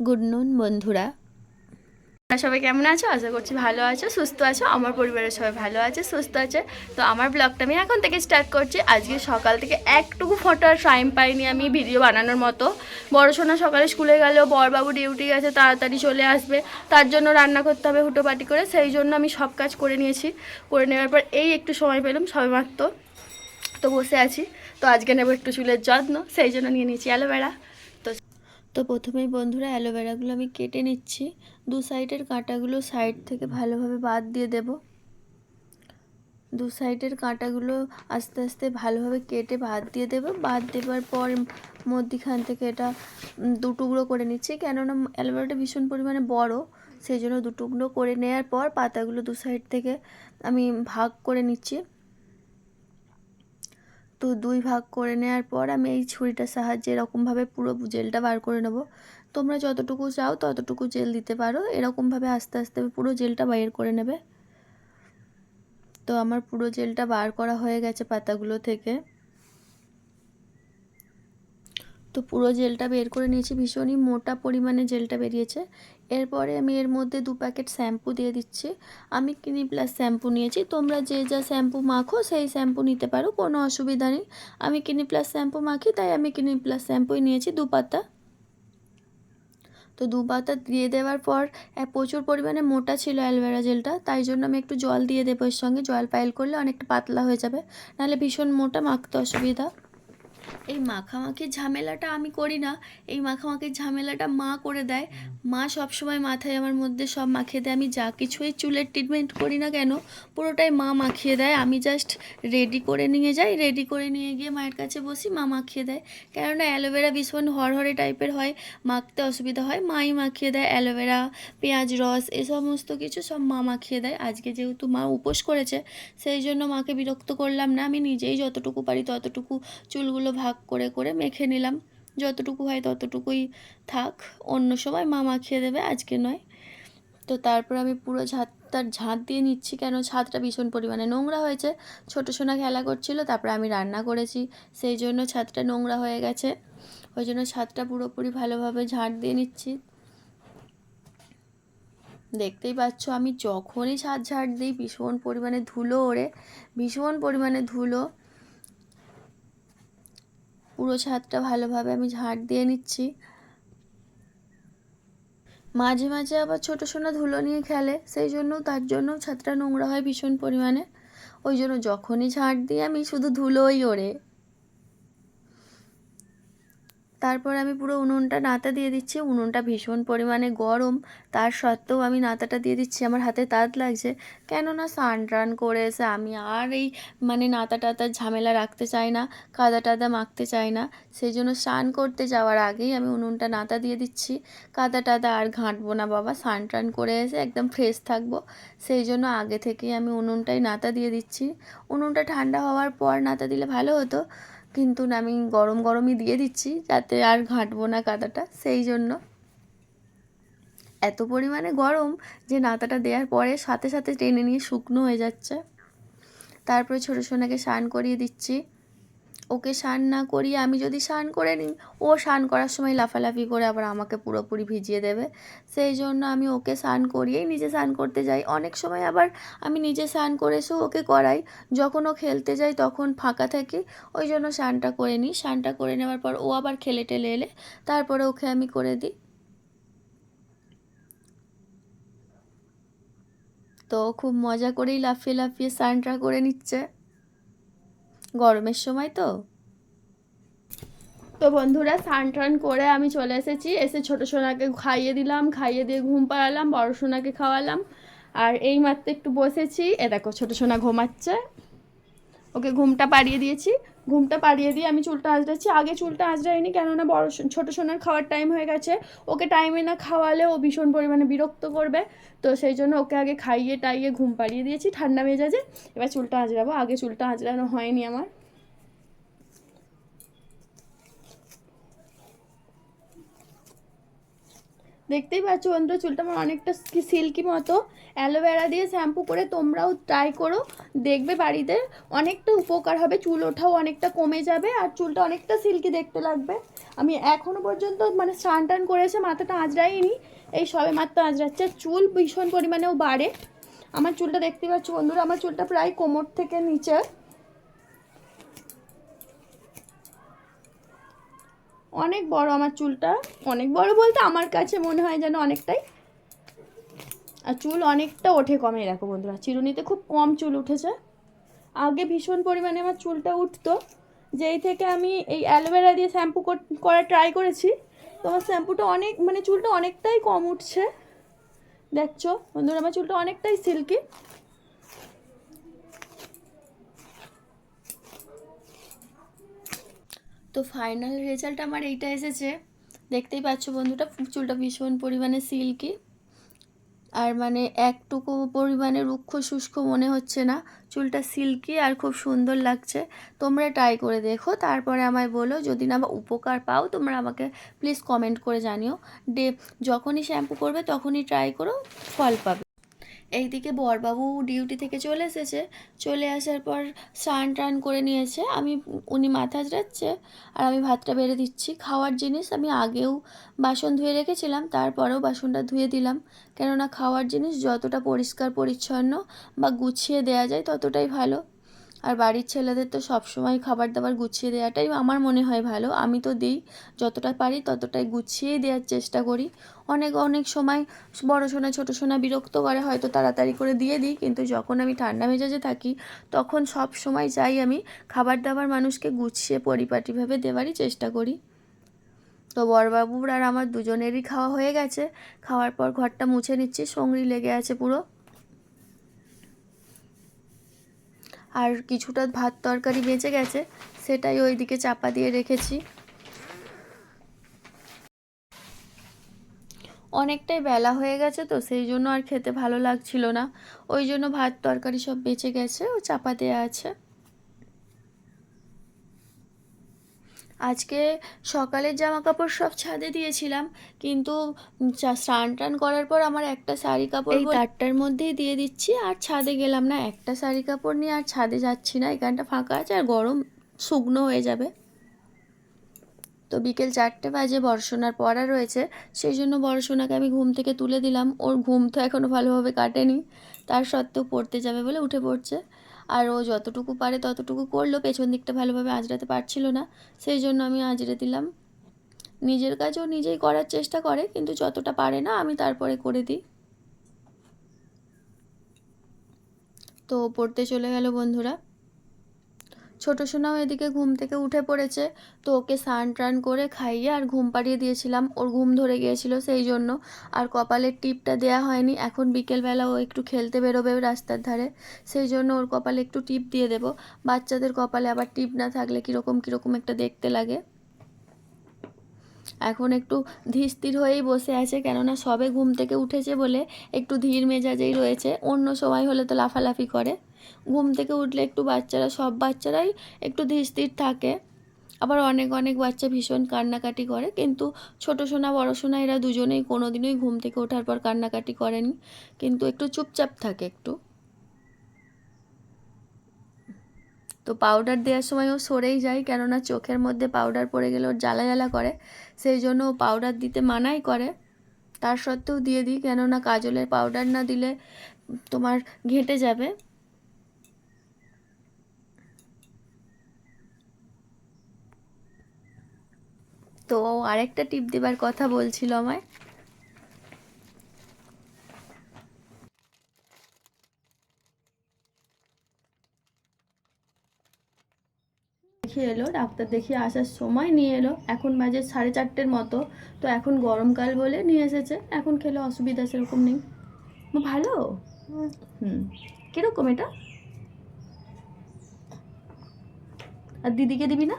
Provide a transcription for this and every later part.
Good নুন বন্ধুরা, তোমরা সবাই কেমন আছো? আশা করছি ভালো আছো, সুস্থ আছো। আমার পরিবারের সবাই ভালো আছে, সুস্থ আছে। তো আমার ব্লগটা আমি এখন থেকে স্টার্ট করছি। আজকে সকাল থেকে একটুকু ফোটার টাইম পাইনি আমি ভিডিও বানানোর মতো। বড় সোনা সকালে স্কুলে গেলেও বড়বাবু ডিউটি গেছে, তাড়াতাড়ি চলে আসবে, তার জন্য রান্না করতে হবে হুটোপাটি করে। সেই জন্য আমি সব কাজ করে নিয়েছি। করে নেওয়ার পর এই একটু সময় পেলাম সবেমাত্র, তো বসে আছি। তো আজকে নেবো একটু চুলের যত্ন, সেই জন্য নিয়ে নিয়েছি অ্যালোভেরা। তো প্রথমেই বন্ধুরা অ্যালোভেরাগুলো আমি কেটে নিচ্ছি। দু সাইডের কাঁটাগুলো সাইড থেকে ভালোভাবে বাদ দিয়ে দেব। দু সাইডের কাঁটাগুলো আস্তে আস্তে ভালোভাবে কেটে বাদ দিয়ে দেব। বাদ দেওয়ার পর মধ্যিখান থেকে এটা দু টুকরো করে নিচ্ছি, কেননা অ্যালোভেরাটা ভীষণ পরিমাণে বড়, সেই জন্য দু টুকরো করে নেওয়ার পর পাতাগুলো দু সাইড থেকে আমি ভাগ করে নিচ্ছি। তো দুই ভাগ করে নেওয়ার পর আমি এই ছুরিটার সাহায্যে এরকমভাবে পুরো জেলটা বার করে নেব। তোমরা যতটুকু চাও ততটুকু জেল দিতে পারো, এরকমভাবে আস্তে আস্তে পুরো জেলটা বাইর করে নেবে। তো আমার পুরো জেলটা বার করা হয়ে গেছে পাতাগুলো থেকে। তো পুরো জেলটা বের করে নিয়েছি, ভীষণই মোটা পরিমাণে জেলটা বেরিয়েছে। এরপরে আমি এর মধ্যে 2 প্যাকেট শ্যাম্পু দিয়ে দিচ্ছি। আমি ক্লিনিক প্লাস শ্যাম্পু নিয়েছি, তোমরা যে যা শ্যাম্পু মাখো সেই শ্যাম্পু নিতে পারো, কোনো অসুবিধা নেই। আমি ক্লিনিক প্লাস শ্যাম্পু মাখি, তাই আমি ক্লিনিক প্লাস শ্যাম্পুই নিয়েছি 2 পাতা। তো 2 পাতা দিয়ে দেওয়ার পর প্রচুর পরিমাণে মোটা ছিল অ্যালোভেরা জেলটা, তাই জন্য আমি একটু জল দিয়ে দেবো এর সঙ্গে। জল পাইল করলে অনেকটা পাতলা হয়ে যাবে, নাহলে ভীষণ মোটা, মাখতে অসুবিধা। এই মাখামাখির ঝামেলাটা আমি করি না, এই মাখামাখির ঝামেলাটা মা করে দেয়। মা সব সময় মাথায় আমার মধ্যে সব মাখিয়ে দেয়। আমি যা কিছুই চুলের ট্রিটমেন্ট করি না কেন, পুরোটাই মা মাখিয়ে দেয়। আমি জাস্ট রেডি করে নিয়ে যাই, রেডি করে নিয়ে গিয়ে মায়ের কাছে বসি, মা মাখিয়ে দেয়। কেননা অ্যালোভেরা ভীষণ হরহরে টাইপের হয়, মাখতে অসুবিধা হয়, মাই মাখিয়ে দেয়। অ্যালোভেরা, পেঁয়াজ রস, এ সমস্ত কিছু সব মা মাখিয়ে দেয়। আজকে যেহেতু মা উপোস করেছে, সেই জন্য মাকে বিরক্ত করলাম না, আমি নিজেই যতটুকু পারি ততটুকু চুলগুলো ভাগ করে করে মেখে নিলাম। যতটুকু হয় ততটুকুই থাক, অন্য সময় মা মাখিয়ে দেবে, আজকে নয়। তো তারপর আমি পুরো ছাদটার ঝাঁট দিয়ে নিচ্ছি, কেন ছাদটা ভীষণ পরিমাণে নোংরা হয়েছে। ছোটো সোনা খেলা করছিল, তারপরে আমি রান্না করেছি, সেই জন্য ছাদটা নোংরা হয়ে গেছে। ওই জন্য ছাদটা পুরোপুরি ভালোভাবে ঝাঁট দিয়ে নিচ্ছি। দেখতেই পাচ্ছ আমি যখনই ছাদ ঝাড় দিই ভীষণ পরিমাণে ধুলো ওড়ে, ভীষণ পরিমাণে ধুলো। পুরো ছাদটা ভালোভাবে আমি ঝাঁট দিয়ে নিচ্ছি। মাঝে মাঝে আবার ছোটো সোনা ধুলো নিয়ে খেলে, সেই জন্য তার জন্য ছাদটা নোংরা হয় ভীষণ পরিমাণে। ওই জন্য যখনই ঝাঁট দিই আমি শুধু ধুলোই ওড়ে। তারপর আমি পুরো উনুনটা নাতা দিয়ে দিচ্ছি। উনুনটা ভীষণ পরিমাণে গরম, তার সত্ত্বেও আমি নাতাটা দিয়ে দিচ্ছি। আমার হাতে তাত লাগছে, কেননা স্নান টান করে এসে আমি আর এই নাতা টাতার ঝামেলা রাখতে চাই না, কাদা টাদা মাখতে চাই না। সেই জন্য স্নান করতে যাওয়ার আগেই আমি উনুনটা নাতা দিয়ে দিচ্ছি। কাদা টাদা আর ঘাঁটবো না বাবা, স্নান টান করে এসে একদম ফ্রেশ থাকবো, সেই জন্য আগে থেকেই আমি উনুনটাই নাতা দিয়ে দিচ্ছি। উনুনটা ঠান্ডা হওয়ার পর নাতা দিলে ভালো হতো, কিন্তু আমি গরম গরমই দিয়ে দিচ্ছি, যাতে আর ঘাঁটবো না কাদাটা, সেই জন্য। এত পরিমাণে গরম যে নাতাটা দেওয়ার পরে সাথে সাথে টেনে নিয়ে শুকনো হয়ে যাচ্ছে। তারপরে ছোটো সোনাকে স্নান করিয়ে দিচ্ছি। ওকে স্নান না করিয়ে আমি যদি স্নান করে নিই, ও স্নান করার সময় লাফালাফি করে আবার আমাকে পুরোপুরি ভিজিয়ে দেবে, সেই জন্য আমি ওকে স্নান করিয়েই নিজে স্নান করতে যাই। অনেক সময় আবার আমি নিজে স্নান করে এসেও ওকে করাই, যখন ও খেলতে যায় তখন ফাঁকা থাকি, ওই জন্য স্নানটা করে নিই। স্নানটা করে নেওয়ার পর ও আবার খেলে টেলে এলে তারপরে ওকে আমি করে দিই। তো খুব মজা করেই লাফিয়ে লাফিয়ে স্নানটা করে নিচ্ছে, গরমের সময় তো। তো বন্ধুরা স্নান টান করে আমি চলে এসেছি, এসে ছোটো সোনাকে খাইয়ে দিলাম, খাইয়ে দিয়ে ঘুম পাড়ালাম, বড় সোনাকে খাওয়ালাম। আর এই মাত্র একটু বসেছি, এ দেখো ছোটো সোনা ঘুমাচ্ছে, ওকে ঘুমটা পাড়িয়ে দিয়েছি। ঘুমটা পাড়িয়ে দিয়ে আমি চুলটা আঁচড়াচ্ছি। আগে চুলটা আঁচড়াইনি, কেননা ছোটো সোনার খাওয়ার টাইম হয়ে গেছে, ওকে টাইমে না খাওয়ালে ও ভীষণ পরিমাণে বিরক্ত করবে। তো সেই জন্য ওকে আগে খাইয়ে টাইয়ে ঘুম পাড়িয়ে দিয়েছি ঠান্ডা মেজাজে। এবার চুলটা আঁচড়াবো, আগে চুলটা আঁচড়ানো হয়নি আমার। দেখতেই পাচ্ছ বন্ধুরা, চুলটা আমার অনেকটা সিল্কি মতো। অ্যালোভেরা দিয়ে শ্যাম্পু করে তোমরাও ট্রাই করো, দেখবে বাড়িতে অনেকটা উপকার হবে, চুল ওঠাও অনেকটা কমে যাবে আর চুলটা অনেকটা সিল্কি দেখতে লাগবে। আমি এখনও পর্যন্ত মানে স্নান টান করেছে, মাথাটা আঁচড়াইনি, এই সবে মাত্র আঁচড়াচ্ছে। চুল ভীষণ পরিমাণেও বাড়ে। আমার চুলটা দেখতে পাচ্ছ বন্ধুরা, আমার চুলটা প্রায় কোমর থেকে নিচে, অনেক বড় আমার চুলটা। অনেক বড় বলতে আমার কাছে মনে হয় যেন অনেকটাই। আর চুল অনেকটা ওঠে কমে, রাখো বন্ধুরা, চিরুনিতে খুব কম চুল উঠেছে। আগে ভীষণ পরিমাণে আমার চুলটা উঠতো, যেই থেকে আমি এই অ্যালোভেরা দিয়ে শ্যাম্পু করা ট্রাই করেছি, তো আমার শ্যাম্পুটা অনেক মানে চুলটা অনেকটাই কম উঠছে। দেখছো বন্ধুরা, আমার চুলটা অনেকটাই সিল্কি। তো ফাইনাল রেজাল্ট আমার এইটা এসেছে, দেখতেই পাচ্ছ বন্ধুরা, চুলটা ভীষণ পরিমাণে সিল্কি আর মানে একটুকু পরিমাণে রুক্ষ শুষ্ক মনে হচ্ছে না, চুলটা সিল্কি আর খুব সুন্দর লাগছে। তোমরা ট্রাই করে দেখো, তারপরে আমায় বলো, যদি না উপকার পাও তোমরা আমাকে প্লিজ কমেন্ট করে জানিও। যখনই শ্যাম্পু করবে তখনই ট্রাই করো, ফল পাবে। এইদিকে বরবাবু ডিউটি থেকে চলে এসেছে, চলে আসার পর স্নান টান করে নিয়েছে। উনি মাথা আঁচড়াচ্ছে আর আমি ভাতটা বেড়ে দিচ্ছি। খাওয়ার জিনিস আমি আগেও বাসন ধুয়ে রেখেছিলাম, তারপরেও বাসনটা ধুয়ে দিলাম, কেননা খাওয়ার জিনিস যতটা পরিষ্কার পরিচ্ছন্ন বা গুছিয়ে দেওয়া যায় ততটাই ভালো। আর বাড়ির ছেলেদের তো সবসময় খাবার দাবার গুছিয়ে দেওয়াটাই আমার মনে হয় ভালো। আমি তো দিই, যতটা পারি ততটাই গুছিয়েই দেওয়ার চেষ্টা করি। অনেক অনেক সময় বড় সোনা ছোটো সোনা বিরক্ত করে, হয়তো তাড়াতাড়ি করে দিয়ে দিই, কিন্তু যখন আমি ঠান্ডা মেজাজে থাকি তখন সব সময় চাই আমি খাবার দাবার মানুষকে গুছিয়ে পরিপাটিভাবে দেওয়ারই চেষ্টা করি। তো বরবাবুর আর আমার দুজনেরই খাওয়া হয়ে গেছে। খাওয়ার পর ঘরটা মুছে নিচ্ছি, সঙ্গি লেগে আছে পুরো। আর কিছুটা ভাত তরকারি বেঁচে গেছে, সেটাই ওইদিকে চাপা দিয়ে রেখেছি। অনেকটাই বেলা হয়ে গেছে তো সেই জন্য আর খেতে ভালো লাগছিল না, ওই জন্য ভাত তরকারি সব বেঁচে গেছে, ও চাপা দেওয়া আছে। আজকে সকালের জামা কাপড় সব ছাদে দিয়েছিলাম, কিন্তু স্নান টান করার পর আমার একটা শাড়ি কাপড় এই তারটার মধ্যেই দিয়ে দিচ্ছি, আর ছাদে গেলাম না। একটা শাড়ি কাপড় নিয়ে আর ছাদে যাচ্ছি না, এখানটা ফাঁকা আছে আর গরম শুকনো হয়ে যাবে। তো বিকেল 4টে বাজে, বড়সোনার পড়া রয়েছে, সেই জন্য বড়সোনাকে আমি ঘুম থেকে তুলে দিলাম। ওর ঘুম তো এখনও ভালোভাবে কাটেনি, তার সত্ত্বেও পড়তে যাবে বলে উঠে পড়ছে। আর ও যতটুকু পারে ততটুকু করলো, পেছন দিকটা ভালোভাবে আঁচড়াতে পারছিল না, সেই জন্য আমি আঁচড়ে দিলাম। নিজের কাজও নিজেই করার চেষ্টা করে, কিন্তু যতটা পারে না আমি তারপরে করে দিই। তো পড়তে চলে গেল বন্ধুরা। ছোটো সোনাও এদিকে ঘুম থেকে উঠে পড়েছে, তো ওকে স্নান টান করে খাইয়ে আর ঘুম পাড়িয়ে দিয়েছিলাম, ওর ঘুম ধরে গিয়েছিল সেই জন্য। আর কপালের টিপটা দেয়া হয়নি, এখন বিকেলবেলা ও একটু খেলতে বেরোবে রাস্তার ধারে, সেই জন্য ওর কপালে একটু টিপ দিয়ে দেবো। বাচ্চাদের কপালে আবার টিপ না থাকলে কীরকম কীরকম একটা দেখতে লাগে। এখন একটু ধীর স্থির হয়েই বসে আছে, কেননা সবে ঘুম থেকে উঠেছে বলে একটু ধীর মেজাজেই রয়েছে। অন্য সময় হলে তো লাফালাফি করে, ঘুম থেকে উঠলে একটু বাচ্চারা, সব বাচ্চারাই একটু ধীর স্থির থাকে। আবার অনেক অনেক বাচ্চা ভীষণ কান্নাকাটি করে, কিন্তু ছোটো সোনা বড়ো সোনা এরা দুজনেই কোনোদিনই ঘুম থেকে ওঠার পর কান্নাকাটি করেনি, কিন্তু একটু চুপচাপ থাকে একটু। তো পাউডার দেওয়ার সময় ও সরেই যায়, কেননা চোখের মধ্যে পাউডার পড়ে গেলে ওর জ্বালা জ্বালা করে, সেই জন্য ও পাউডার দিতে মানাই করে। তার সত্ত্বেও দিয়ে দিই, কেননা কাজলের পাউডার না দিলে তোমার ঘেঁটে যাবে। তো ও আরেকটা টিপ দেবার কথা বলছিল আমায়। দেখিয়ে এলো, ডাক্তার দেখিয়ে আসার সময় নিয়ে এলো, এখন বাজে 4:30 মতো। তো এখন গরমকাল বলে নিয়ে এসেছে, এখন খেলে অসুবিধা সেরকম নেই। ভালো। কিরকম এটা? আর দিদিকে দিবি না?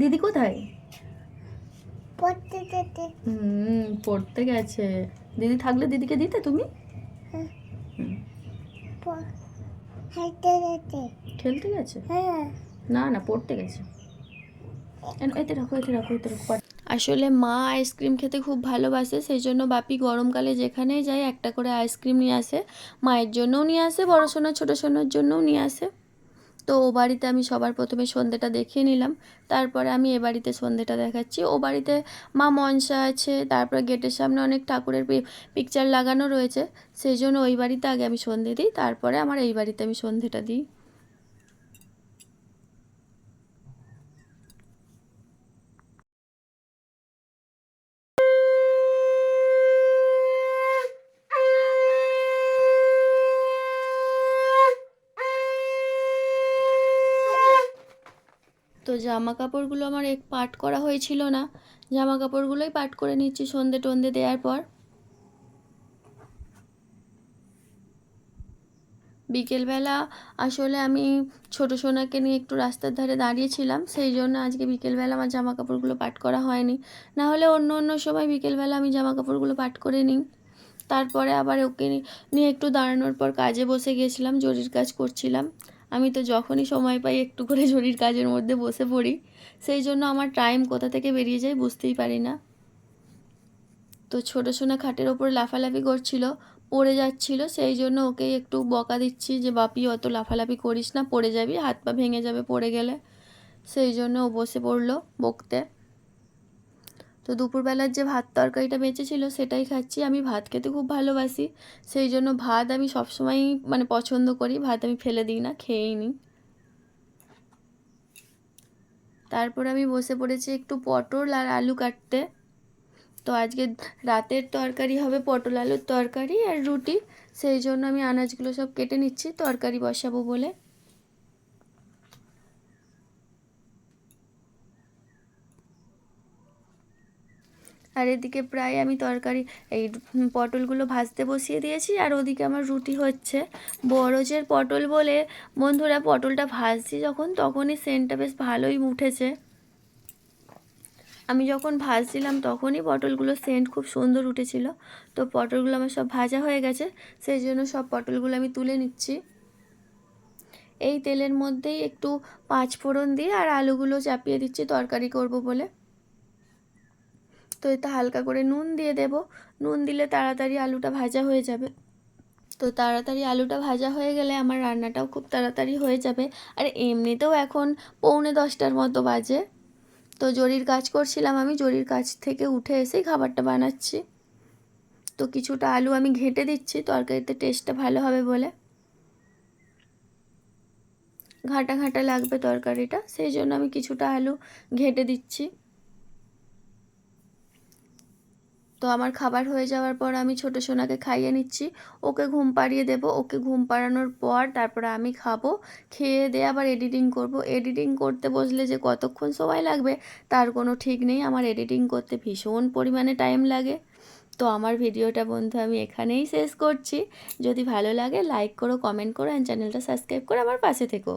দিদি কোথায়? পড়তে গেছে। দিদি থাকলে দিদিকে দিতে তুমি? খেলতে গেছে? না না, পড়তে গেছে। এতে রাখো, এতে রাখো, এতে রাখো। আসলে মা আইসক্রিম খেতে খুব ভালোবাসে, সেই জন্য বাপি গরমকালে যেখানেই যায় একটা করে আইসক্রিম নিয়ে আসে। মায়ের জন্যও নিয়ে আসে, বড় সোনা ছোটো সোনার জন্যও নিয়ে আসে। তো ও বাড়িতে আমি সবার প্রথমে সন্ধেটা দেখিয়ে নিলাম, তারপরে আমি এ বাড়িতে সন্ধেটা দেখাচ্ছি। ও বাড়িতে মা মনসা আছে, তারপরে গেটের সামনে অনেক ঠাকুরের পিকচার লাগানো রয়েছে, সেই জন্য ওই বাড়িতে আগে আমি সন্ধে দিই, তারপরে আমার এই বাড়িতে আমি সন্ধেটা দিই। তো জামা কাপড়গুলো আমার পাট করা হয়েছিল না, জামা কাপড়গুলোই পাট করে নিচ্ছি সন্ধে টন্ধে দেওয়ার পর। বিকেলবেলা আসলে আমি ছোটো সোনাকে নিয়ে একটু রাস্তার ধারে দাঁড়িয়েছিলাম, সেই জন্য আজকে বিকেলবেলা আমার জামা কাপড়গুলো পাট করা হয়নি। না হলে অন্য অন্য সময় বিকেলবেলা আমি জামা কাপড়গুলো পাট করে নিই। তারপরে আবার ওকে নিয়ে একটু দাঁড়ানোর পর কাজে বসে গিয়েছিলাম, জরির কাজ করছিলাম। আমি তো যখনই সময় পাই একটু করে জরির কাজের মধ্যে বসে পড়ি, সেই জন্য আমার টাইম কোথা থেকে বেরিয়ে যায় বুঝতেই পারি না। তো ছোটো সোনা খাটের ওপর লাফালাফি করছিল, পড়ে যাচ্ছিল, সেই জন্য ওকে একটু বকা দিচ্ছি যে বাপি অত লাফালাফি করিস না, পড়ে যাবি, হাত পা ভেঙে যাবে পড়ে গেলে। সেই জন্য ও বসে পড়লো বকতে। তো দুপুরবেলার যে ভাত তরকারিটা বেঁচেছিল সেটাই খাচ্ছি। আমি ভাত খেতে খুব ভালোবাসি, সেই জন্য ভাত আমি সবসময়ই মানে পছন্দ করি, ভাত আমি ফেলে দিই না, খেয়েই নিই। তারপর আমি বসে পড়েছি একটু পটল আর আলু কাটতে। তো আজকে রাতের তরকারি হবে পটল আলুর তরকারি আর রুটি, সেই জন্য আমি আনাজগুলো সব কেটে নিচ্ছি তরকারি বসাবো বলে। আর এদিকে প্রায় আমি তরকারি এই পটলগুলো ভাজতে বসিয়ে দিয়েছি, আর ওদিকে আমার রুটি হচ্ছে। বড়জের পটল বলে বন্ধুরা, পটলটা ভাজছি যখন তখনই সেন্টটা বেশ ভালোই উঠেছে। আমি যখন ভাজছিলাম তখনই পটলগুলো সেন্ট খুব সুন্দর উঠেছিল। তো পটলগুলো আমার সব ভাজা হয়ে গেছে, সেই জন্য সব পটলগুলো আমি তুলে নিচ্ছি। এই তেলের মধ্যেই একটু পাঁচ ফোড়ন দিয়ে আর আলুগুলো চাপিয়ে দিচ্ছি তরকারি করব বলে। তো এতে হালকা করে নুন দিয়ে দেব, নুন দিলে তাড়াতাড়ি আলুটা ভাজা হয়ে যাবে। তো তাড়াতাড়ি আলুটা ভাজা হয়ে গেলে আমার রান্নাটাও খুব তাড়াতাড়ি হয়ে যাবে। আর এমনিতেও এখন 9:45 মতো বাজে। তো জরির কাজ করছিলাম, আমি জরির কাজ থেকে উঠে এসেই খাবারটা বানাচ্ছি। তো কিছুটা আলু আমি ঘেঁটে দিচ্ছি তরকারিতে টেস্টটা ভালো হবে বলে। ঘাঁটা ঘাঁটা লাগবে তরকারিটা, সেই জন্য আমি কিছুটা আলু ঘেঁটে দিচ্ছি। তো আমার খাবার হয়ে যাওয়ার পর আমি ছোটো সোনাকে খাইয়ে নিচ্ছি, ওকে ঘুম পাড়িয়ে দেবো। ওকে ঘুম পাড়ানোর পর তারপরে আমি খাবো, খেয়ে দিয়ে আবার এডিটিং করব। এডিটিং করতে বসলে যে কতক্ষণ সময় লাগবে তার কোনো ঠিক নেই, আমার এডিটিং করতে ভীষণ পরিমাণে টাইম লাগে। তো আমার ভিডিওটা বন্ধু আমি এখানেই শেষ করছি। যদি ভালো লাগে লাইক করো, কমেন্ট করো, অ্যান্ড চ্যানেলটা সাবস্ক্রাইব করে আমার পাশে থেকো।